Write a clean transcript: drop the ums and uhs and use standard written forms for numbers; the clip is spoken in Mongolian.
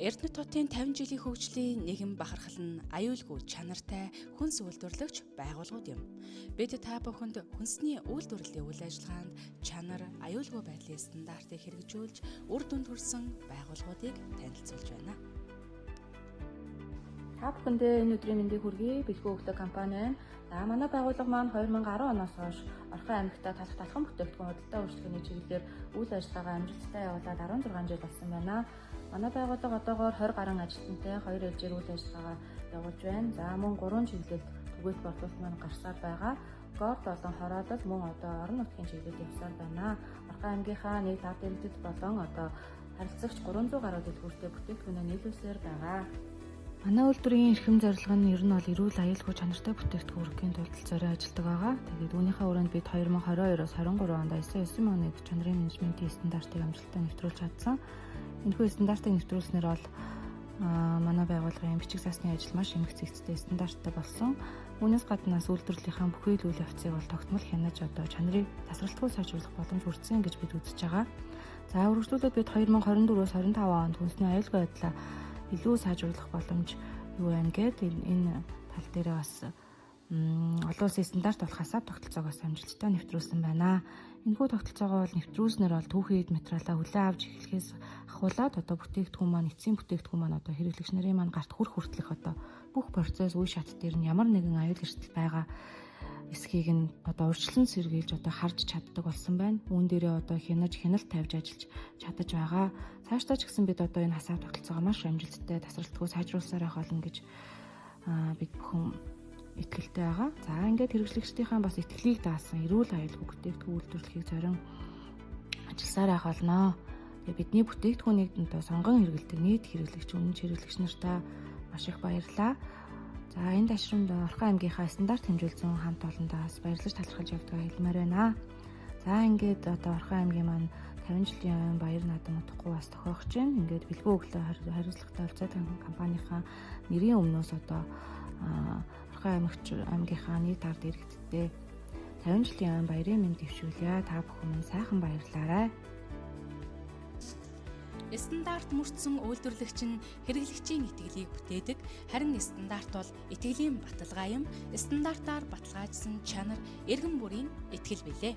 Эрдэнэт хотын 50 жилийн хөгжлийн нийгэм бахархал нь аюулгүй чанартай хүнс үйлдвэрлэгч байгууллагууд юм. Бид та бүхэнд хүнсний үйлдвэрлэлийн үйл ажиллагаанд чанар, аюулгүй байдлын стандартыг хэрэгжүүлж үр дүнд хүрсэн байгууллагуудыг танилцуулж байна. Та бүхэндээ энэ өдрийн мэндийг хүргэе. Бэлгүй өгдөг компани байна. За манай байгууллага маань 2010 оноос хойш Орхон аймагтаа талхан бүтээгдэхүүн худалдаа үйлчлэгээний чиглэлээр үйл ажиллагаа амжилттай явуулаад 16 жил болсон байна. Манай байгууллага одоогоор 20 гаруй ажилтнтай 2 ээлжээр үйл ажиллагаа явуулж байна. За мөн 3 чиглэлд түгээх борлуулалт маань гарсаар байгаа. Горд болон хороодол мөн одоо орон нутгийн чиглэлд явсаар байна. Орхон аймгийнхаа нийт ард иргэдэд болон одоо харилцагч 300 гаруй дэлгүүртэй бүтээгдэхүүнээ нийлүүлсээр байгаа. Манай үйлдвэрийн эрхэм зорилго нь ер нь бол эрүүл аюулгүй чанартай бүтээгдэхүүн үргэхийн тулд зориулж ажилладаг байгаа. Тэгээд үүнийхээ хүрээнд бид 2022-оос 23 онд ISO 9001 чанарын менежментийн стандартыг амжилттай нэвтрүүлж чадсан. Энэхүү стандартыг нэвтрүүлснээр бол манай байгууллагын бичиг заасны ажил маш эмх цэгцтэй стандарттай болсон. Үүнээс гадна үйлдвэрлэлийнхаа бүхий л үйл явцыг бол тогтмол хянаж одоо чанарыг тасралтгүй сайжруулах боломж хүрсэн гэж бид үзэж байгаа. За үргэлжлүүлээд бид 2024-өөс 25 онд хүнсний аюулгүй байдлаа илүү сайжруулах боломж юу байна гэдэг энэ тал дээр бас олон улсын стандарт болох хасаав тогтолцоогоос амжилттай нэвтрүүлсэн байна. Энэхүү тогтолцоогоо бол нэвтрүүлснээр бол түүхий материалаа хүлээн авч эхлэхээс ахуулаад одоо бүтээгдэхүүн маань эцсийн бүтээгдэхүүн маань одоо хэрэглэгч нарын маань гарт хүртэлх одоо бүх процесс үе шат дээр нь ямар нэгэн аюул эрсдэл байгаа эсхийг нь одоо урьдчилан сэргийлж одоо харж чаддаг болсон байна. Үүн дээрээ одоо хяналт тавьж ажиллаж чадаж байгаа. Цаашдаа ч гэсэн бид одоо энэ хасаав тогтолцоогоо маш амжилттай тасралтгүй сайжруулсаар байх болно гэж бид бүхэн итгэлтэй байгаа. За ингээд хэрэглэгчдийнхаа бас итгэлийг даасан эрүүл аюулгүй бүтээгдэхүүн үйлдвэрлэхийг зорин ажилласаар байх болно. Тэгээ бидний бүтээгдэхүүнийг сонгон хэрэглэдэг нийт хэрэглэгч үнэн хэрэглэгч нартаа маш их баярлалаа. За энэ ташрамд Орхон аймгийнхаа стандарт хэмжүүлсэн хамт олондоос баярлаж талархаж явдгаа хэлмээр байна. За ингээд одоо Орхон аймгийн маань 50 жилийн баяр наадам утгагүй бас тохиогч байна. Ингээд бэлгүй өглөө хариуцлагатай олцоод компанийнхаа нэрийн өмнөөс одоо Орхон аймгийнхаа нийт ард иргэдтэй 50 жилийн баярын мэнд дэвшүүлье. Та бүхэн сайхан баярлаарай. Стандарт мөрдсөн үйлдвэрлэгч нь хэрэглэгчийн итгэлийг бүтээдэг. Харин стандарт бол итгэлийн баталгаа юм. Стандартаар баталгаажсан чанар эргэн бүрийн итгэл билээ.